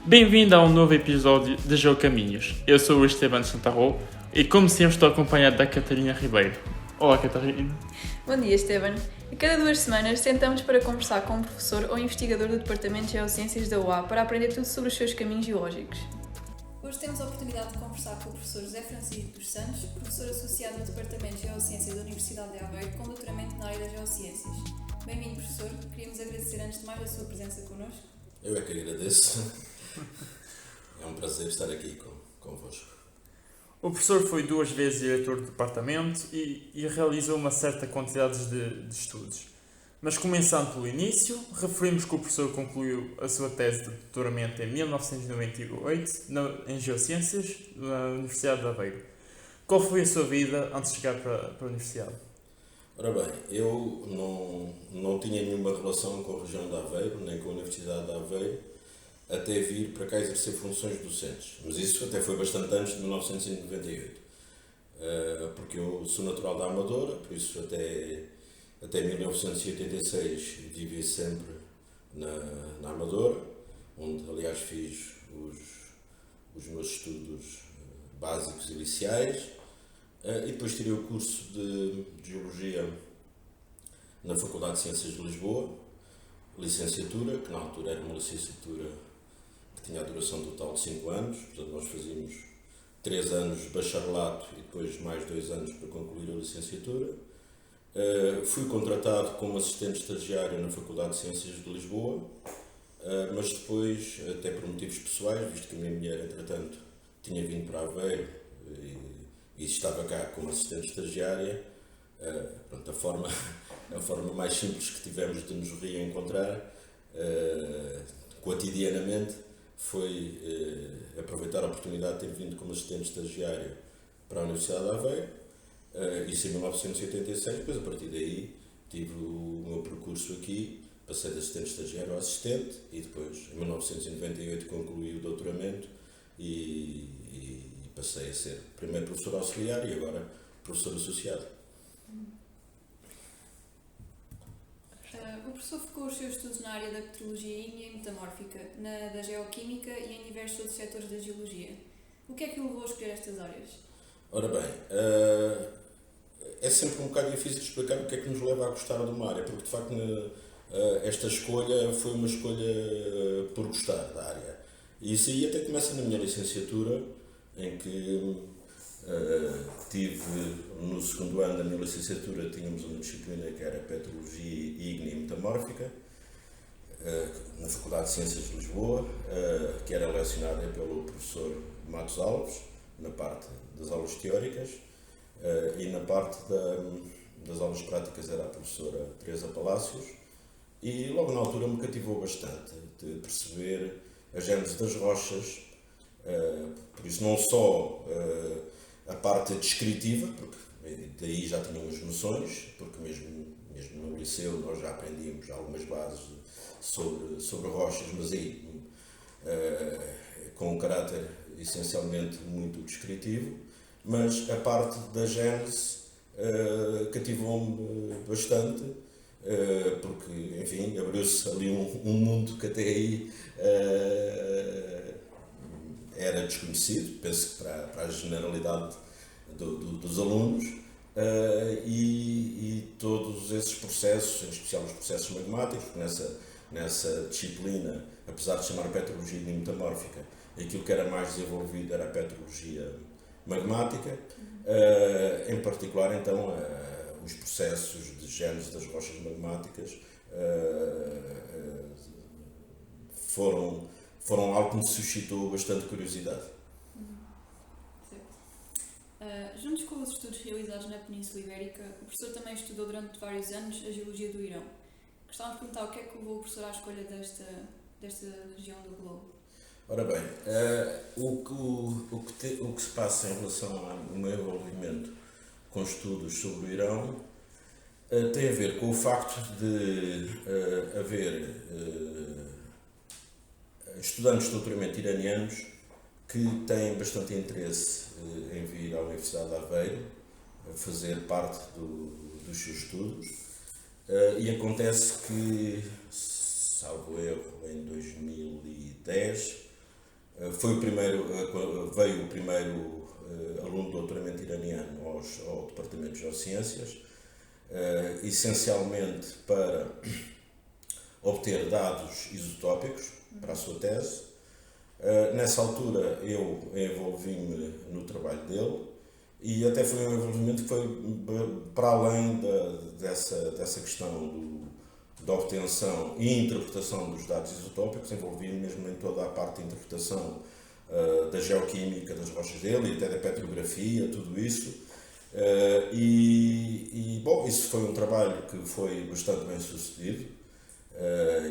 Bem-vindo a um novo episódio de Geocaminhos. Eu sou o Esteban Santarro e, como sempre, estou acompanhado da Catarina Ribeiro. Olá, Catarina. Bom dia, Esteban. A cada 2 semanas sentamos para conversar com um professor ou investigador do Departamento de Geociências da UA para aprender tudo sobre os seus caminhos geológicos. Hoje temos a oportunidade de conversar com o professor José Francisco dos Santos, professor associado no Departamento de Geociências da Universidade de Aveiro, com doutoramento na área das geociências. Bem-vindo, professor. Queríamos agradecer antes de mais a sua presença connosco. Eu é que agradeço. É um prazer estar aqui convosco. O professor foi 2 vezes diretor do departamento e realizou uma certa quantidade de estudos. Mas começando pelo início, referimos que o professor concluiu a sua tese de doutoramento em 1998 em Geociências na Universidade de Aveiro. Qual foi a sua vida antes de chegar para a universidade? Ora bem, eu não tinha nenhuma relação com a região de Aveiro, nem com a Universidade de Aveiro, até vir para cá exercer funções docentes. Mas isso até foi bastante antes de 1998. Porque eu sou natural da Amadora, por isso até 1986 vivi sempre na Amadora, onde aliás fiz os meus estudos básicos e iniciais, e depois tirei o curso de Geologia na Faculdade de Ciências de Lisboa, licenciatura, que na altura era uma licenciatura que tinha a duração total de 5 anos, portanto nós fazíamos 3 anos de bacharelato e depois mais 2 anos para concluir a licenciatura. Fui contratado como assistente estagiário na Faculdade de Ciências de Lisboa, mas depois, até por motivos pessoais, visto que a minha mulher, entretanto, tinha vindo para Aveiro e estava cá como assistente estagiária, pronto, a forma mais simples que tivemos de nos reencontrar cotidianamente foi aproveitar a oportunidade de ter vindo como assistente estagiário para a Universidade de Aveiro. Isso em 1986, depois a partir daí tive o meu percurso aqui, passei de assistente estagiário a assistente e depois em 1998 concluí o doutoramento e passei a ser primeiro professor auxiliar e agora professor associado. O professor focou os seus estudos na área da petrologia ígnea e metamórfica, da geoquímica e em diversos outros setores da geologia. O que é que o levou a escolher estas áreas? Ora bem, é sempre um bocado difícil explicar o que é que nos leva a gostar de uma área, porque de facto esta escolha foi uma escolha por gostar da área. E isso aí até começa na minha licenciatura, em que tive no segundo ano da minha licenciatura, tínhamos uma disciplina que era Petrologia Ígnea e Metamórfica, na Faculdade de Ciências de Lisboa, que era lecionada pelo professor Matos Alves, na parte das aulas teóricas, e na parte das aulas práticas era a professora Teresa Palácios, e logo na altura me cativou bastante de perceber a gênese das rochas, por isso não só a parte descritiva, porque daí já tínhamos noções, porque mesmo no liceu nós já aprendíamos algumas bases sobre rochas, mas aí com um caráter essencialmente muito descritivo, mas a parte da gênese cativou-me bastante, porque, enfim, abriu-se ali um mundo que até aí era desconhecido, penso que para a generalidade dos alunos, e todos esses processos, em especial os processos magmáticos, nessa disciplina, apesar de chamar petrologia e metamórfica, aquilo que era mais desenvolvido era a petrologia magmática, em particular então os processos de gênese das rochas magmáticas foram algo que me suscitou bastante curiosidade. Juntos com os estudos realizados na Península Ibérica, o professor também estudou durante vários anos a geologia do Irão. Gostávamos de perguntar o que é que levou o professor à escolha desta região do globo? Ora bem, o que se passa em relação ao meu envolvimento com estudos sobre o Irão tem a ver com o facto de haver estudantes de doutoramento iranianos que têm bastante interesse em vir à Universidade de Aveiro a fazer parte dos seus estudos, e acontece que, salvo erro, em 2010 veio o primeiro aluno de doutoramento iraniano ao Departamento de Geociências, essencialmente para obter dados isotópicos para a sua tese. Nessa altura eu envolvi-me no trabalho dele e até foi um envolvimento que foi para além dessa questão da obtenção e interpretação dos dados isotópicos, envolvi-me mesmo em toda a parte de interpretação da geoquímica das rochas dele e até da petrografia, tudo isso. Bom, isso foi um trabalho que foi bastante bem sucedido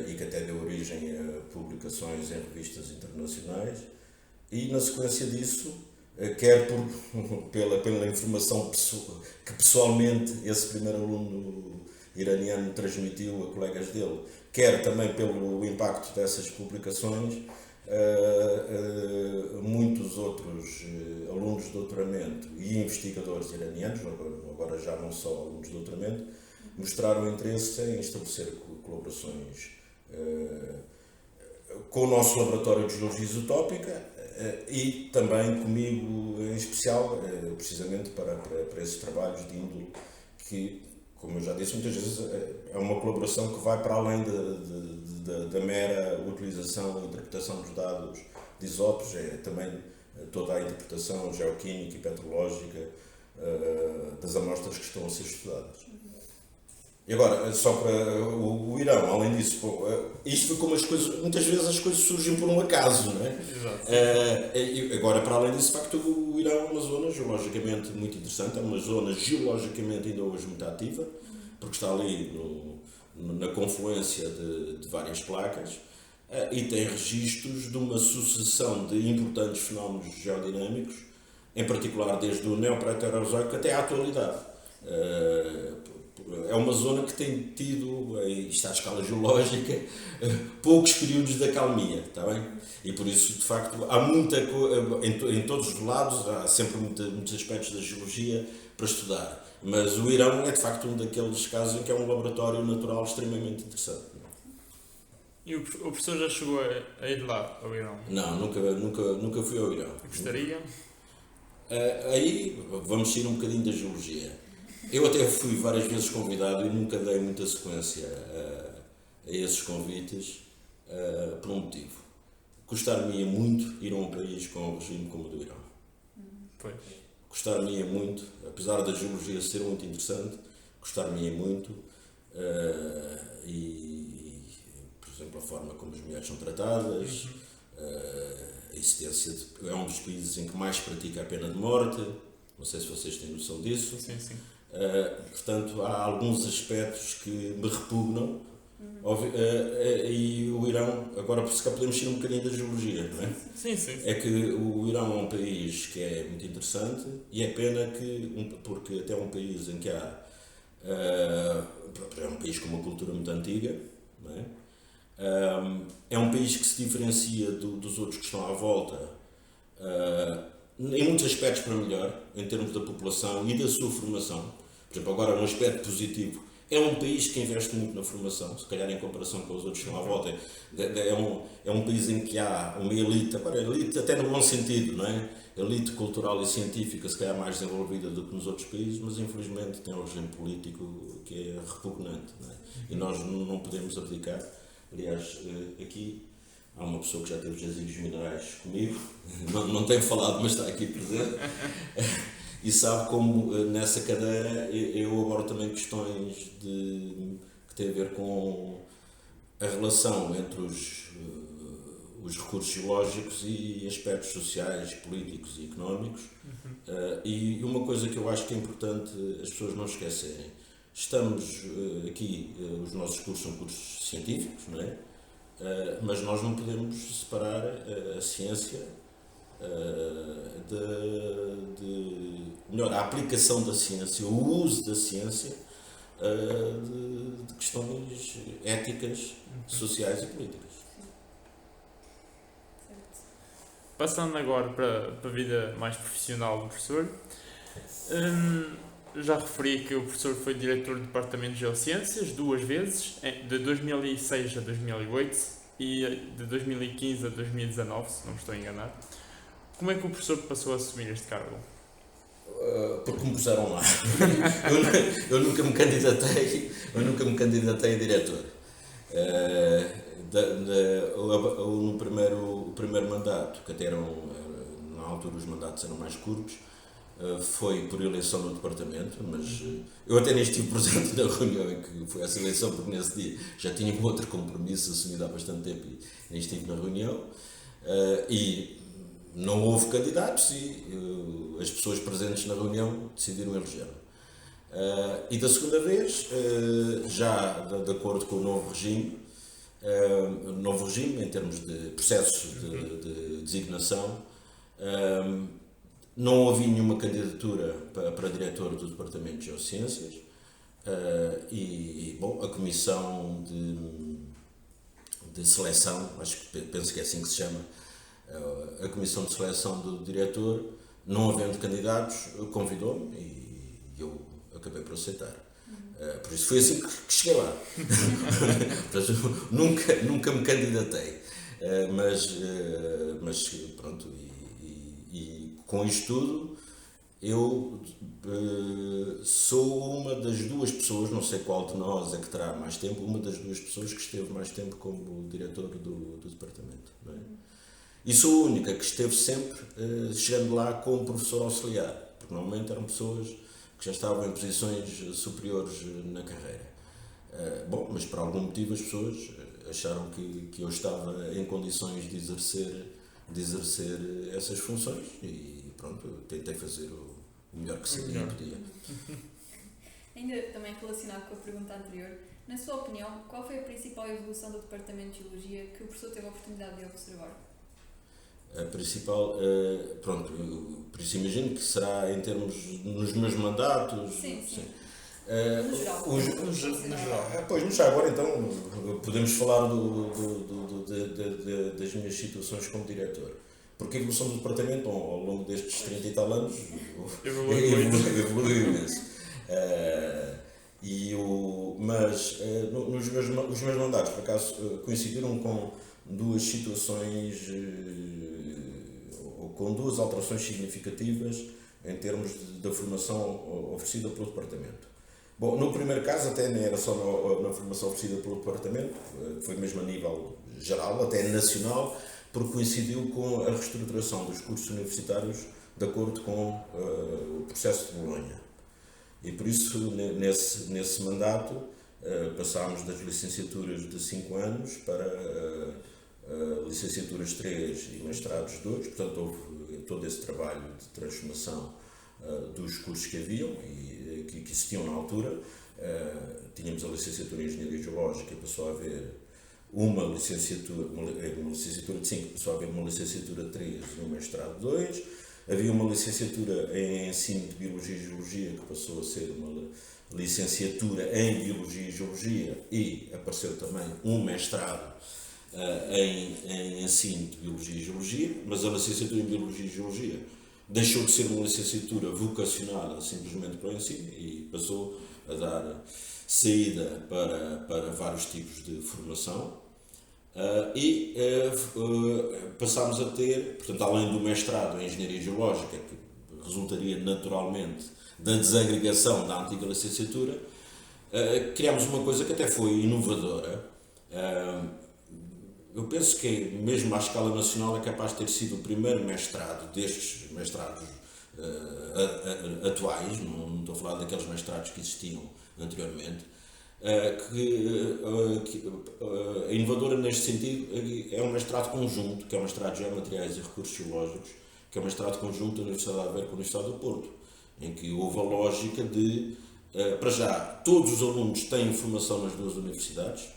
e que até deu origem a publicações em revistas internacionais, e na sequência disso, quer pela informação que pessoalmente esse primeiro aluno iraniano transmitiu a colegas dele, quer também pelo impacto dessas publicações, muitos outros alunos de doutoramento e investigadores iranianos, agora já não só alunos de doutoramento, mostraram interesse em estabelecer colaborações com o nosso laboratório de geologia isotópica e também comigo em especial, precisamente para esses trabalhos de índole que, como eu já disse muitas vezes, é uma colaboração que vai para além da mera utilização e interpretação dos dados de isótopos, é também toda a interpretação geoquímica e petrológica das amostras que estão a ser estudadas. E agora, só para o Irão, além disso, isto foi como as coisas, muitas vezes as coisas surgem por um acaso, não é? Exato. Agora, para além disso, de facto, o Irão é uma zona geologicamente muito interessante, é uma zona geologicamente ainda hoje muito ativa, porque está ali na confluência de várias placas, e tem registros de uma sucessão de importantes fenómenos geodinâmicos, em particular desde o Neopreterozoico até à atualidade. É uma zona que tem tido, está à escala geológica, poucos períodos de acalmia, está bem? E por isso, de facto, há em todos os lados, há sempre muitos aspectos da geologia para estudar. Mas o Irão é, de facto, um daqueles casos em que é um laboratório natural extremamente interessante. E o professor já chegou a ir lá, ao Irão? Não, nunca fui ao Irão. Gostaria? Aí vamos sair um bocadinho da geologia. Eu até fui várias vezes convidado e nunca dei muita sequência a esses convites, por um motivo. Custar-me-ia muito ir a um país com um regime como o do Irão. Pois. Custar-me-ia muito, apesar da geologia ser muito interessante, custar-me-ia muito, e, por exemplo, a forma como as mulheres são tratadas, a existência é um dos países em que mais pratica a pena de morte, não sei se vocês têm noção disso. Sim, sim. Portanto, há alguns aspectos que me repugnam, e o Irão, agora por se cá podemos ir um bocadinho da geologia, não é? Sim, sim. É que o Irão é um país que é muito interessante e é pena porque até é um país em que há, é um país com uma cultura muito antiga, não é? É um país que se diferencia dos outros que estão à volta, em muitos aspectos para melhor, em termos da população e da sua formação. Por exemplo, agora um aspecto positivo, é um país que investe muito na formação, se calhar em comparação com os outros que estão à volta. É um país em que há uma elite, agora elite até no bom sentido, não é? Elite cultural e científica, se calhar mais desenvolvida do que nos outros países, mas infelizmente tem um regime político que é repugnante, não é? E nós não podemos abdicar. Aliás, aqui há uma pessoa que já teve jazigos minerais comigo, não tenho falado, mas está aqui presente, e sabe como nessa cadeira eu abordo também questões que têm a ver com a relação entre os recursos geológicos e aspectos sociais, políticos e económicos. E uma coisa que eu acho que é importante as pessoas não esquecerem, estamos aqui, os nossos cursos são cursos científicos, não é? Mas nós não podemos separar a ciência melhor, a aplicação da ciência, o uso da ciência de questões éticas, sociais e políticas. Passando agora para a vida mais profissional do professor, já referi que o professor foi diretor do Departamento de Geociências 2 vezes, de 2006 a 2008, e de 2015 a 2019, se não me estou a enganar. Como é que o professor passou a assumir este cargo? Porque me puseram lá. Eu nunca me candidatei a diretor. No primeiro mandato, que até na altura os mandatos eram mais curtos, foi por eleição no departamento, mas eu até nem estive presente na reunião em que foi essa eleição, porque nesse dia já tinha um outro compromisso assumido há bastante tempo e nem estive na reunião. E não houve candidatos e as pessoas presentes na reunião decidiram eleger-me. E da segunda vez, já de acordo com o novo regime em termos de processos de designação, não havia nenhuma candidatura para diretor do Departamento de Geociências bom, a comissão de seleção, penso que é assim que se chama, a comissão de seleção do diretor, não havendo candidatos, convidou-me e eu acabei por aceitar. Por isso foi assim que cheguei lá. nunca me candidatei. Mas pronto, e com isto tudo, eu sou uma das duas pessoas, não sei qual de nós é que terá mais tempo, uma das duas pessoas que esteve mais tempo como diretor do departamento. Não é? E sou a única que esteve sempre chegando lá como professor auxiliar, porque normalmente eram pessoas que já estavam em posições superiores na carreira. Bom, mas por algum motivo as pessoas acharam que eu estava em condições de exercer essas funções e pronto, tentei fazer o melhor que sabia e podia. Ainda também relacionado com a pergunta anterior, na sua opinião, qual foi a principal evolução do Departamento de Geologia que o professor teve a oportunidade de observar? A principal, pronto, por isso imagino que será em termos, nos meus mandatos. Sim. No geral. No geral. Pois, já agora então podemos falar das minhas situações como diretor. Porque a evolução do departamento ao longo destes 30 e tal anos evoluiu imenso. Mas os meus mandatos, por acaso, coincidiram com duas situações, ou com duas alterações significativas em termos da formação oferecida pelo departamento. Bom, no primeiro caso, até nem era só na formação oferecida pelo departamento, foi mesmo a nível geral, até nacional, porque coincidiu com a reestruturação dos cursos universitários de acordo com o processo de Bolonha. E por isso, nesse mandato, passámos das licenciaturas de 5 anos para licenciaturas 3 e mestrados 2, portanto houve todo esse trabalho de transformação dos cursos que haviam e que existiam na altura. Tínhamos a licenciatura em Engenharia Geológica e passou a haver uma licenciatura de 5, passou a haver uma licenciatura 3 e um mestrado 2. Havia uma licenciatura em Ensino de Biologia e Geologia que passou a ser uma licenciatura em Biologia e Geologia e apareceu também um mestrado em Ensino de Biologia e Geologia, mas a licenciatura em Biologia e Geologia deixou de ser uma licenciatura vocacionada simplesmente para o ensino e passou a dar saída para vários tipos de formação. Passámos a ter, portanto, além do mestrado em Engenharia Geológica, que resultaria naturalmente da desagregação da antiga licenciatura, criámos uma coisa que até foi inovadora. Eu penso que, mesmo à escala nacional, é capaz de ter sido o primeiro mestrado destes mestrados atuais, não estou a falar daqueles mestrados que existiam anteriormente, a inovadora neste sentido é um mestrado conjunto, que é o mestrado de Geomateriais e Recursos Geológicos, que é um mestrado conjunto da Universidade de Aveiro com a Universidade do Porto, em que houve a lógica de, para já, todos os alunos têm formação nas duas universidades,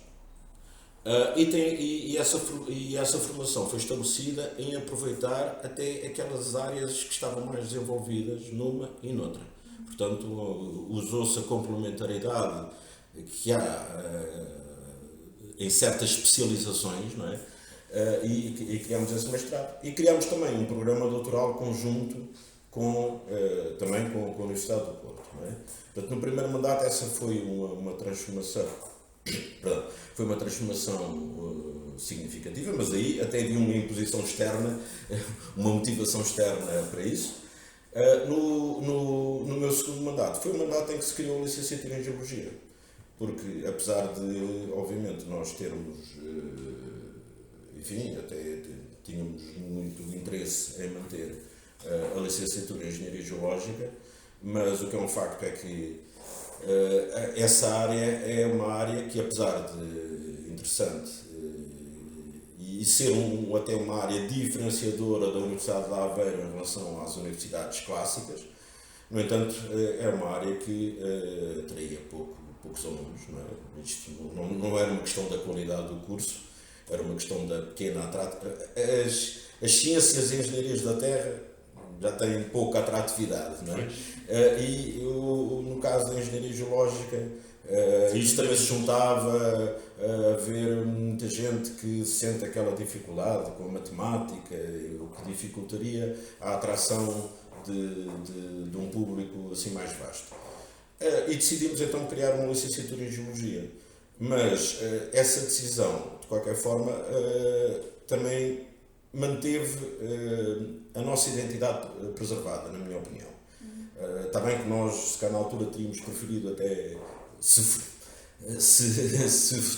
e essa formação foi estabelecida em aproveitar até aquelas áreas que estavam mais desenvolvidas numa e noutra. Portanto, usou-se a complementaridade que há em certas especializações, não é? E criámos esse mestrado. E criámos também um programa doutoral conjunto também com a Universidade do Porto. Não é? Portanto, no primeiro mandato essa foi uma transformação Perdão, foi uma transformação significativa, mas aí até havia uma imposição externa, uma motivação externa para isso. No meu segundo mandato, foi um mandato em que se criou a licenciatura em Geologia, porque apesar de, obviamente, nós termos, enfim, até tínhamos muito interesse em manter a licenciatura em Engenharia Geológica, mas o que é um facto é que essa área é uma área que, apesar de interessante e ser até uma área diferenciadora da Universidade de Aveiro em relação às universidades clássicas, no entanto, é uma área que atraía poucos alunos. Não é? Isto não era uma questão da qualidade do curso, era uma questão da pequena atratividade. As ciências e engenharias da Terra já têm pouca atratividade, não é? E no caso da engenharia geológica, isto também se juntava a ver muita gente que sente aquela dificuldade com a matemática, o que dificultaria a atração de um público assim mais vasto. E decidimos então criar uma licenciatura em Geologia. Mas essa decisão, de qualquer forma, também manteve a nossa identidade preservada, na minha opinião. Está bem que nós, se cá na altura, teríamos preferido até, se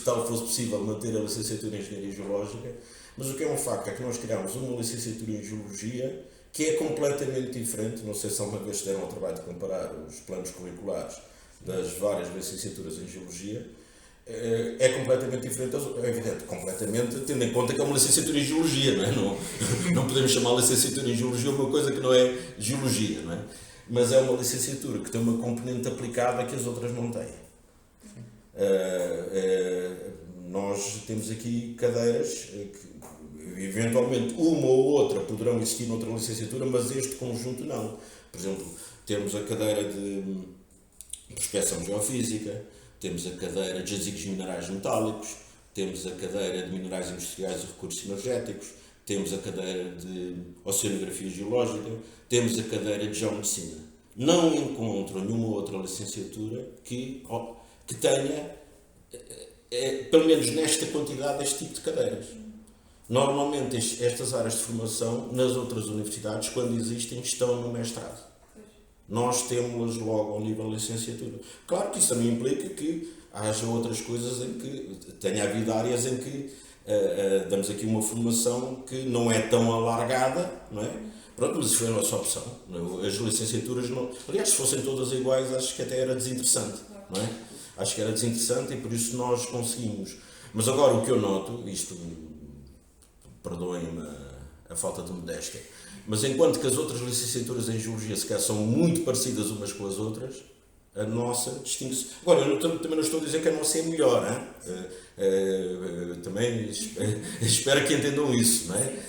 tal fosse possível, manter a licenciatura em Engenharia Geológica, mas o que é um facto é que nós criámos uma licenciatura em Geologia que é completamente diferente. Não sei se alguma vez deram ao trabalho de comparar os planos curriculares das várias licenciaturas em Geologia. É completamente diferente, é evidente, completamente, tendo em conta que é uma licenciatura em Geologia, não é? Não podemos chamar a licenciatura em Geologia uma coisa que não é Geologia, não é? Mas é uma licenciatura que tem uma componente aplicada que as outras não têm. Nós temos aqui cadeiras que, eventualmente, uma ou outra poderão existir noutra licenciatura, mas este conjunto não. Por exemplo, temos a cadeira de prospeção geofísica, temos a cadeira de jazigos minerais metálicos, temos a cadeira de minerais industriais e recursos energéticos, temos a cadeira de oceanografia geológica, temos a cadeira de geomedicina. Não encontro nenhuma outra licenciatura que tenha, pelo menos nesta quantidade, este tipo de cadeiras. Normalmente estas áreas de formação, nas outras universidades, quando existem, estão no mestrado. Nós temos-las logo ao nível de licenciatura. Claro que isso também implica que haja outras coisas em que tenha havido áreas em que damos aqui uma formação que não é tão alargada, não é? Pronto, mas isso foi a nossa opção. As licenciaturas, não... aliás, se fossem todas iguais, acho que até era desinteressante, não é? Acho que era desinteressante e por isso nós conseguimos. Mas agora o que eu noto, isto, perdoem-me a falta de modéstia, mas enquanto que as outras licenciaturas em Geologia se calhar são muito parecidas umas com as outras, a nossa distingue-se. Agora, eu também não estou a dizer que a nossa é melhor, também espero que entendam isso, não é?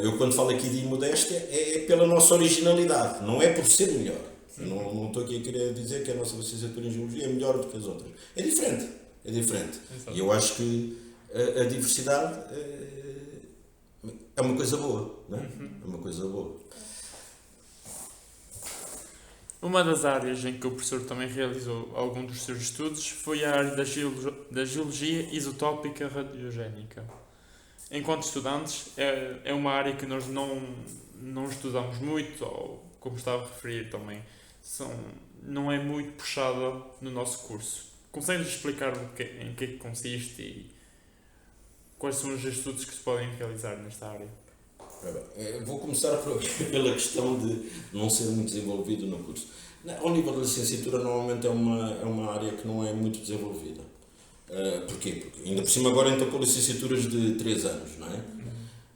Eu quando falo aqui de imodéstia é pela nossa originalidade, não é por ser melhor. Não estou aqui a querer dizer que a nossa licenciatura em Geologia é melhor do que as outras. É diferente. E eu acho que a diversidade é uma coisa boa, não é? É uma coisa boa. Uma das áreas em que o professor também realizou algum dos seus estudos foi a área da geologia isotópica radiogénica. Enquanto estudantes, é uma área que nós não estudamos muito, ou como estava a referir também, não é muito puxada no nosso curso. Consegue-nos explicar em que consiste e quais são os estudos que se podem realizar nesta área? Vou começar pela questão de não ser muito desenvolvido no curso. Ao nível da licenciatura, normalmente é uma área que não é muito desenvolvida. Porquê? Porque ainda por cima agora então com licenciaturas de 3 anos, não é?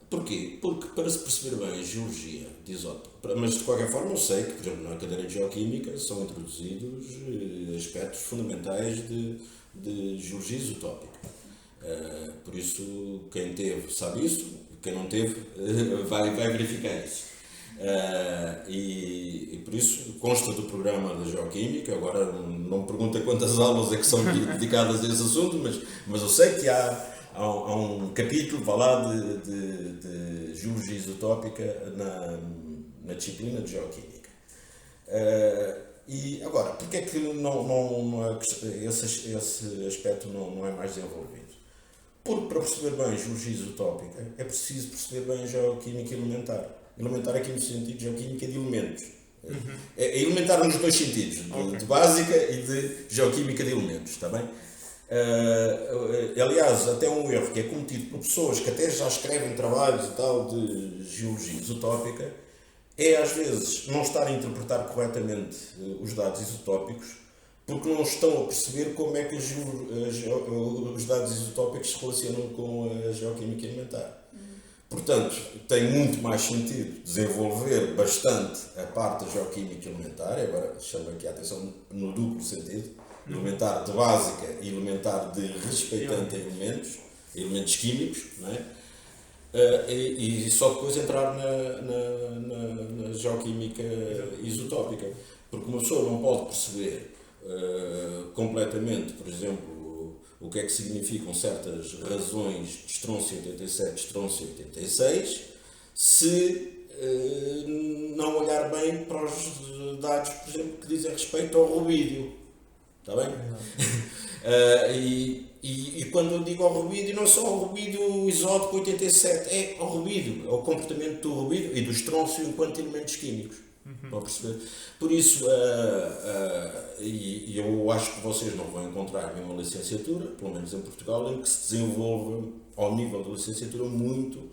Porquê? Porque para se perceber bem a geologia de isótopos, mas de qualquer forma eu sei que, por exemplo, na cadeira de geoquímica são introduzidos aspectos fundamentais de geologia isotópica. Por isso, quem teve sabe isso, quem não teve vai verificar isso. E por isso consta do programa da Geoquímica. Agora não me pergunta quantas aulas é que são dedicadas a esse assunto, mas eu sei que há um capítulo para lá de geologia isotópica na disciplina de Geoquímica. E agora, porque é que esse aspecto não é mais desenvolvido? Porque para perceber bem a geologia isotópica é preciso perceber bem a geoquímica elementar. Elementar aqui no sentido de geoquímica de elementos. É elementar nos dois sentidos, de básica e de geoquímica de elementos, está bem? Aliás, até um erro que é cometido por pessoas que até já escrevem trabalhos e tal de geologia isotópica é às vezes não estar a interpretar corretamente os dados isotópicos porque não estão a perceber como é que os dados isotópicos se relacionam com a geoquímica elementar. Portanto, tem muito mais sentido desenvolver bastante a parte da geoquímica elementar, agora chamo aqui a atenção no duplo sentido, elementar de básica e elementar de respeitante a elementos químicos, não é? E só depois entrar na geoquímica isotópica. Porque uma pessoa não pode perceber completamente, por exemplo, o que é que significam certas razões de estrôncio 87 e estrôncio 86 se não olhar bem para os dados, por exemplo, que dizem respeito ao rubídio. Está bem? E quando eu digo ao rubídio, não é só ao rubídio isótopo 87, é ao rubídio, ao comportamento do rubídio e do estrôncio enquanto elementos químicos. Para perceber? Por isso, e eu acho que vocês não vão encontrar nenhuma licenciatura, pelo menos em Portugal, em que se desenvolva ao nível da licenciatura muito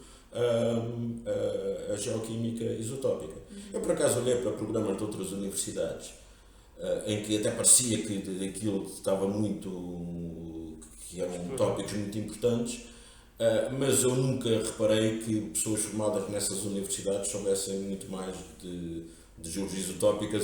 a geoquímica isotópica. Eu, por acaso, olhei para programas de outras universidades em que até parecia que aquilo estava muito, que eram tópicos muito importantes, mas eu nunca reparei que pessoas formadas nessas universidades soubessem muito mais de geologia isotópica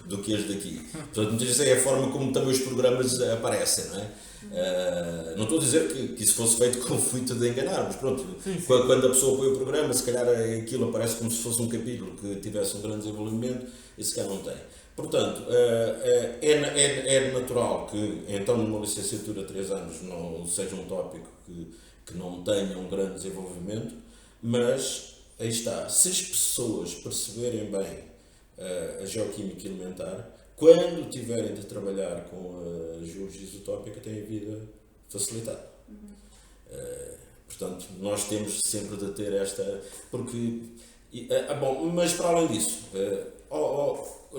do que as daqui. Portanto, muitas vezes é a forma como também os programas aparecem, não é? Não estou a dizer que isso fosse feito com o intuito de enganar, mas pronto, quando a pessoa põe o programa, se calhar aquilo aparece como se fosse um capítulo que tivesse um grande desenvolvimento e se calhar não tem. Portanto, é natural que, então, numa licenciatura de 3 anos não seja um tópico que não tenha um grande desenvolvimento, mas aí está, se as pessoas perceberem bem a geoquímica elementar, quando tiverem de trabalhar com a geologia isotópica, têm a vida facilitada. Portanto, nós temos sempre de ter esta... Porque, bom, mas para além disso,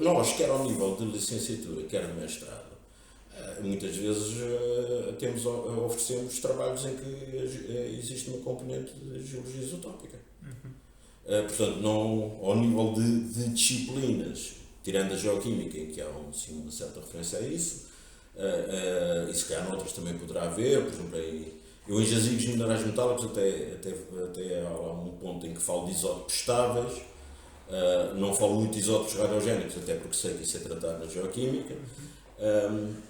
nós, quer ao nível de licenciatura, quer de mestrado, muitas vezes oferecemos trabalhos em que existe uma componente de geologia isotópica. Portanto, não, ao nível de disciplinas, tirando a geoquímica, em que há uma certa referência a isso, e se calhar noutras também poderá haver, por exemplo, eu em jazigos minerais metálicos até há um ponto em que falo de isótopos estáveis, não falo muito de isótopos radiogénicos, até porque sei que isso é tratado na geoquímica,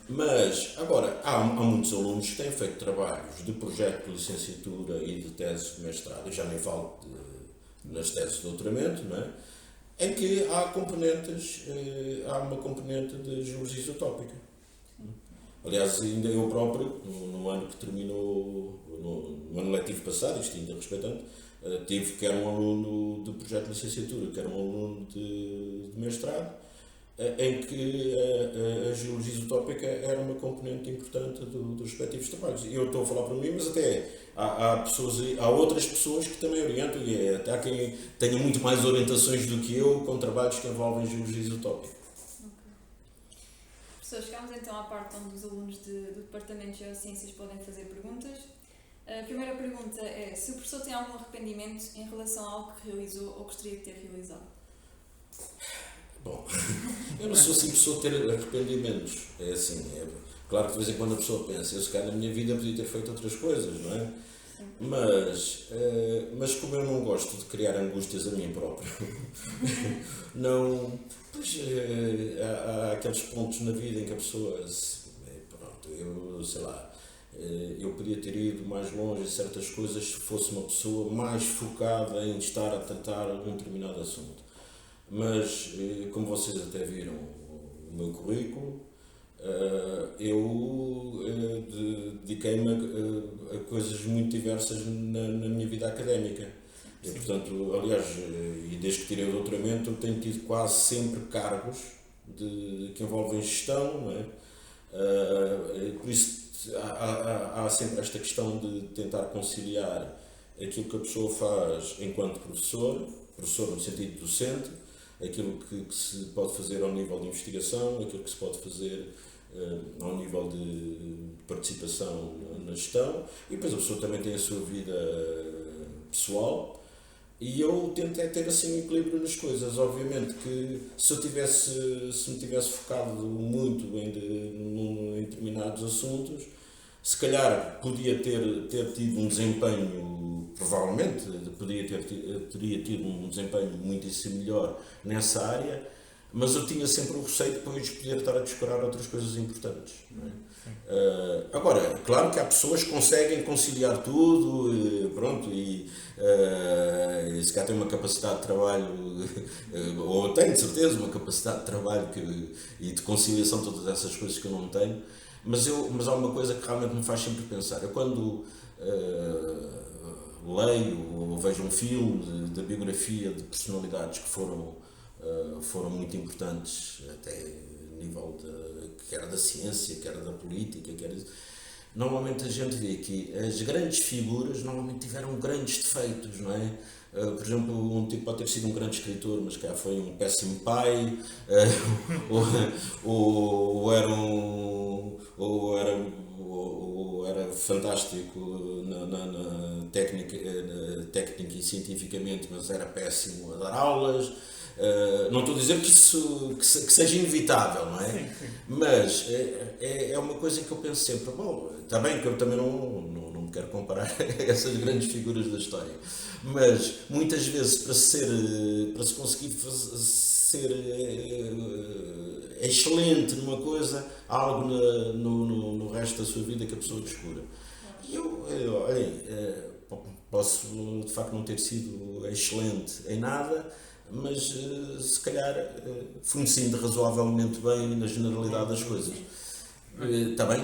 mas agora há muitos alunos que têm feito trabalhos de projeto de licenciatura e de tese de mestrado, eu já nem falo nas teses de doutoramento, não é? Em que há uma componente de geologia isotópica. Aliás, ainda eu próprio, no ano que terminou, no ano letivo passado, isto ainda respeitando, tive quer um aluno de projeto de licenciatura, quer um aluno de mestrado, em que a geologia isotópica era uma componente importante dos respectivos trabalhos. E eu estou a falar para mim, mas até há outras pessoas que também orientam, e até há quem tenha muito mais orientações do que eu com trabalhos que envolvem geologia isotópica. Professor, chegamos então à parte onde os alunos do Departamento de Geociências podem fazer perguntas. A primeira pergunta é se o professor tem algum arrependimento em relação a algo que realizou ou gostaria de ter realizado. Bom, eu não sou assim pessoa de ter arrependimentos. É assim, claro que de vez em quando a pessoa pensa, eu se calhar na minha vida podia ter feito outras coisas, não é? Mas como eu não gosto de criar angústias a mim próprio, não, pois há aqueles pontos na vida em que a pessoa, pronto, eu sei lá, eu podia ter ido mais longe em certas coisas se fosse uma pessoa mais focada em estar a tratar um determinado assunto. Mas, como vocês até viram o meu currículo, eu dediquei-me a coisas muito diversas na minha vida académica. E, portanto, aliás, e desde que tirei o doutoramento, eu tenho tido quase sempre cargos que envolvem gestão, não é? Por isso há sempre esta questão de tentar conciliar aquilo que a pessoa faz enquanto professor no sentido docente, aquilo que se pode fazer ao nível de investigação, aquilo que se pode fazer ao nível de participação na gestão, e depois a pessoa também tem a sua vida pessoal, e eu tento ter assim um equilíbrio nas coisas. Obviamente que se me tivesse focado muito em determinados assuntos, se calhar podia ter tido um desempenho, provavelmente teria tido um desempenho muitíssimo melhor nessa área, mas eu tinha sempre o receio depois de poder estar a descurar outras coisas importantes. Não é? Agora, claro que há pessoas que conseguem conciliar tudo, e se calhar têm uma capacidade de trabalho, ou têm de certeza uma capacidade de trabalho e de conciliação de todas essas coisas que eu não tenho, mas há uma coisa que realmente me faz sempre pensar. Eu quando leio ou vejo um filme da biografia de personalidades que foram muito importantes, até a nível quer da ciência, quer da política, normalmente a gente vê que as grandes figuras normalmente tiveram grandes defeitos, não é? Por exemplo, um tipo pode ter sido um grande escritor, mas que foi um péssimo pai, ou era fantástico na técnica e cientificamente, mas era péssimo a dar aulas. Não estou a dizer que isso que seja inevitável, não é? Sim, sim. Mas é uma coisa em que eu penso sempre, bom, está bem que eu também não me quero comparar a essas grandes figuras da história, mas muitas vezes para se conseguir ser excelente numa coisa, há algo no resto da sua vida que a pessoa descura. E posso de facto não ter sido excelente em nada, mas se calhar fui-me razoavelmente bem na generalidade das coisas. Está bem?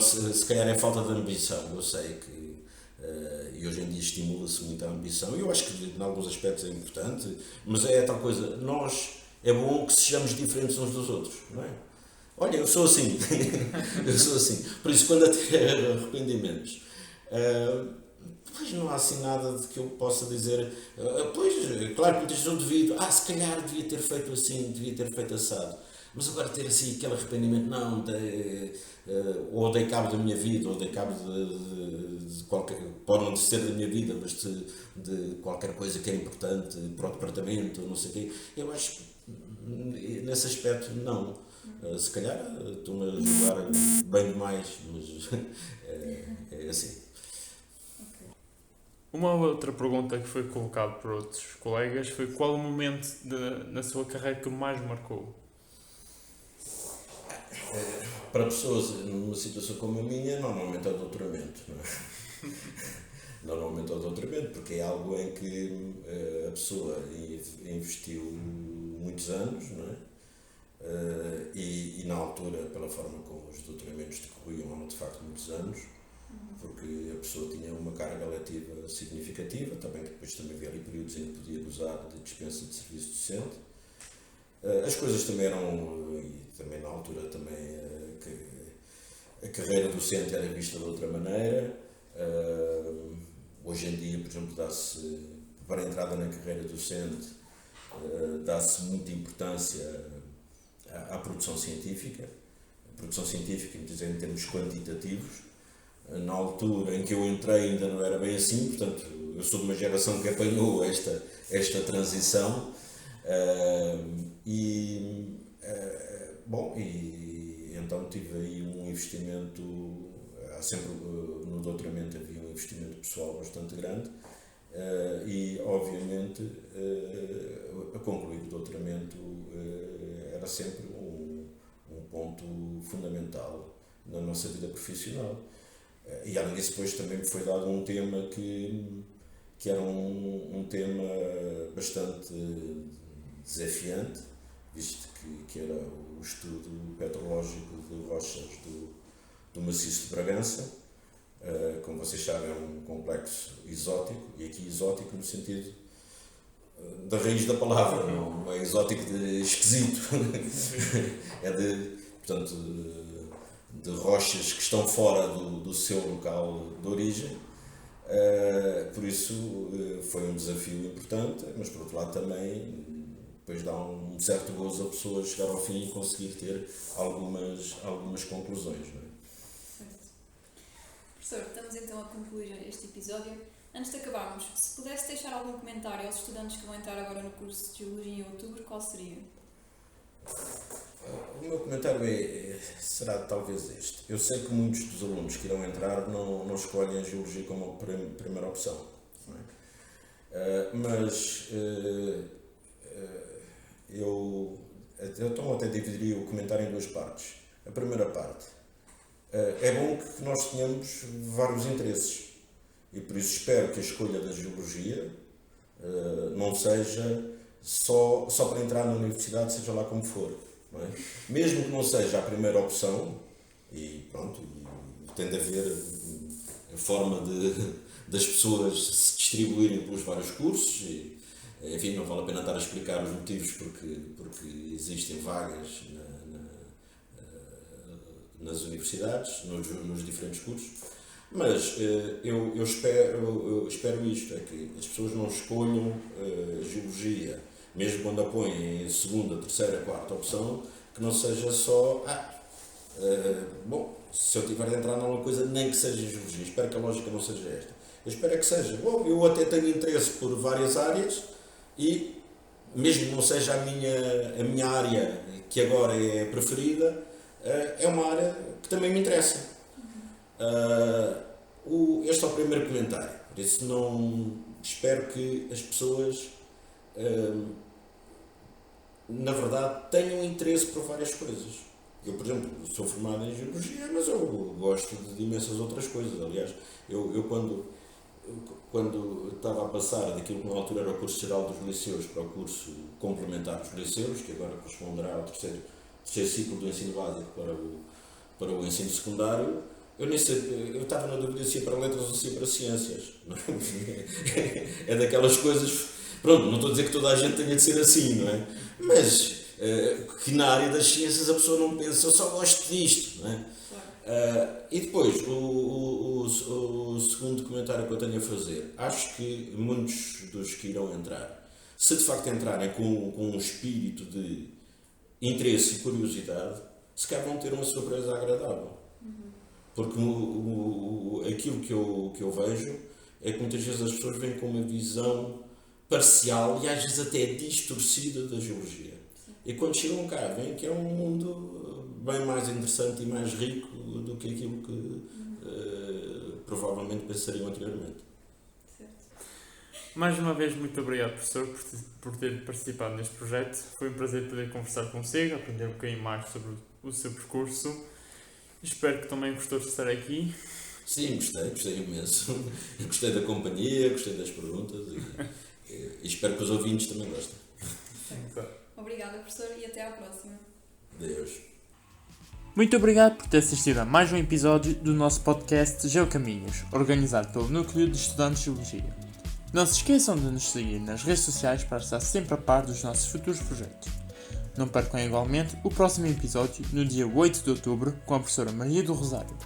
Se calhar é falta de ambição, eu sei que e hoje em dia estimula-se muito a ambição, e eu acho que em alguns aspectos é importante, mas é tal coisa, é bom que sejamos diferentes uns dos outros, não é? Olha, eu sou assim, por isso quando até arrependimentos, pois não há assim nada de que eu possa dizer, pois, claro que muitas vezes eu devido, se calhar devia ter feito assim, devia ter feito assado, mas agora ter assim aquele arrependimento, não, ou dei cabo da minha vida, ou dei cabo de qualquer, pode não ser da minha vida, mas de qualquer coisa que é importante para o departamento, não sei o quê, eu acho que nesse aspecto não. Se calhar estou-me a julgar bem demais, mas é assim. Uma outra pergunta que foi colocada por outros colegas foi qual o momento na sua carreira que mais marcou? Para pessoas numa situação como a minha, normalmente é o doutoramento, não é? Normalmente é o doutoramento, porque é algo em que a pessoa investiu muitos anos, não é? E na altura, pela forma como os doutoramentos decorriam, eram de facto muitos anos, porque a pessoa tinha uma carga letiva significativa, também que depois também havia ali períodos em que podia gozar de dispensa de serviço docente. As coisas também eram, e também na altura também que a carreira docente era vista de outra maneira. Hoje em dia, por exemplo, para a entrada na carreira docente, dá-se muita importância à produção científica. A produção científica, em termos quantitativos. Na altura em que eu entrei ainda não era bem assim, portanto, eu sou de uma geração que apanhou esta transição. E então tive aí um investimento, sempre no doutoramento havia um investimento pessoal bastante grande, e obviamente a concluir o doutoramento era sempre um ponto fundamental na nossa vida profissional. E além disso, depois também me foi dado um tema que era um tema bastante desafiante, visto que era o estudo petrológico de rochas do maciço de Bragança. Como vocês sabem, é um complexo exótico, e aqui exótico no sentido da raiz da palavra, não é exótico de esquisito. É portanto, de rochas que estão fora do seu local de origem. Por isso foi um desafio importante, mas por outro lado também depois dá um certo gozo a pessoa chegar ao fim e conseguir ter algumas conclusões. Não é? Professor, estamos então a concluir este episódio. Antes de acabarmos, se pudesse deixar algum comentário aos estudantes que vão entrar agora no curso de Geologia em outubro, qual seria? O meu comentário será talvez este. Eu sei que muitos dos alunos que irão entrar não escolhem a Geologia como a primeira opção. Não é? Mas eu então até dividiria o comentário em duas partes. A primeira parte, é bom que nós tenhamos vários interesses e por isso espero que a escolha da Geologia não seja só para entrar na universidade, seja lá como for. Não é? Mesmo que não seja a primeira opção, e pronto, tem de haver a forma das pessoas se distribuírem pelos vários cursos, e, enfim, não vale a pena estar a explicar os motivos porque existem vagas nas universidades, nos diferentes cursos, mas eu espero isto, é que as pessoas não escolham Geologia, mesmo quando a põem em segunda, terceira, quarta opção, que não seja só, bom, se eu tiver de entrar numa coisa, nem que seja Geologia, espero que a lógica não seja esta. Eu espero que seja, bom, eu até tenho interesse por várias áreas e, mesmo que não seja a minha área que agora é preferida, é uma área que também me interessa. Este é o primeiro comentário, por isso espero que as pessoas na verdade tenham interesse por várias coisas. Eu, por exemplo, sou formado em Geologia, mas eu gosto de imensas outras coisas. Aliás, eu quando estava a passar daquilo que na altura era o curso geral dos liceus para o curso complementar dos liceus, que agora corresponderá ao terceiro ciclo do ensino básico para o ensino secundário, eu estava na dúvida se ia para letras ou se ia para ciências. Não é? É daquelas coisas, pronto, não estou a dizer que toda a gente tenha de ser assim, não é? Mas que na área das ciências a pessoa não pensa, eu só gosto disto, não é? E depois, o segundo comentário que eu tenho a fazer, acho que muitos dos que irão entrar, se de facto entrarem com um espírito de interesse e curiosidade, se calhar vão ter uma surpresa agradável. Porque aquilo que eu vejo é que muitas vezes as pessoas vêm com uma visão parcial e às vezes até distorcida da Geologia. Sim. E quando chegam cá, veem que é um mundo bem mais interessante e mais rico do que aquilo que provavelmente pensariam anteriormente. Certo. Mais uma vez, muito obrigado, professor, por ter participado neste projeto. Foi um prazer poder conversar consigo, aprender um bocadinho mais sobre o seu percurso. Espero que também gostou de estar aqui. Sim, gostei imenso. Gostei da companhia, gostei das perguntas e espero que os ouvintes também gostem. Obrigada, professor, e até à próxima. Adeus. Muito obrigado por ter assistido a mais um episódio do nosso podcast Geocaminhos, organizado pelo Núcleo de Estudantes de Geologia. Não se esqueçam de nos seguir nas redes sociais para estar sempre a par dos nossos futuros projetos. Não percam igualmente o próximo episódio no dia 8 de outubro com a professora Maria do Rosário.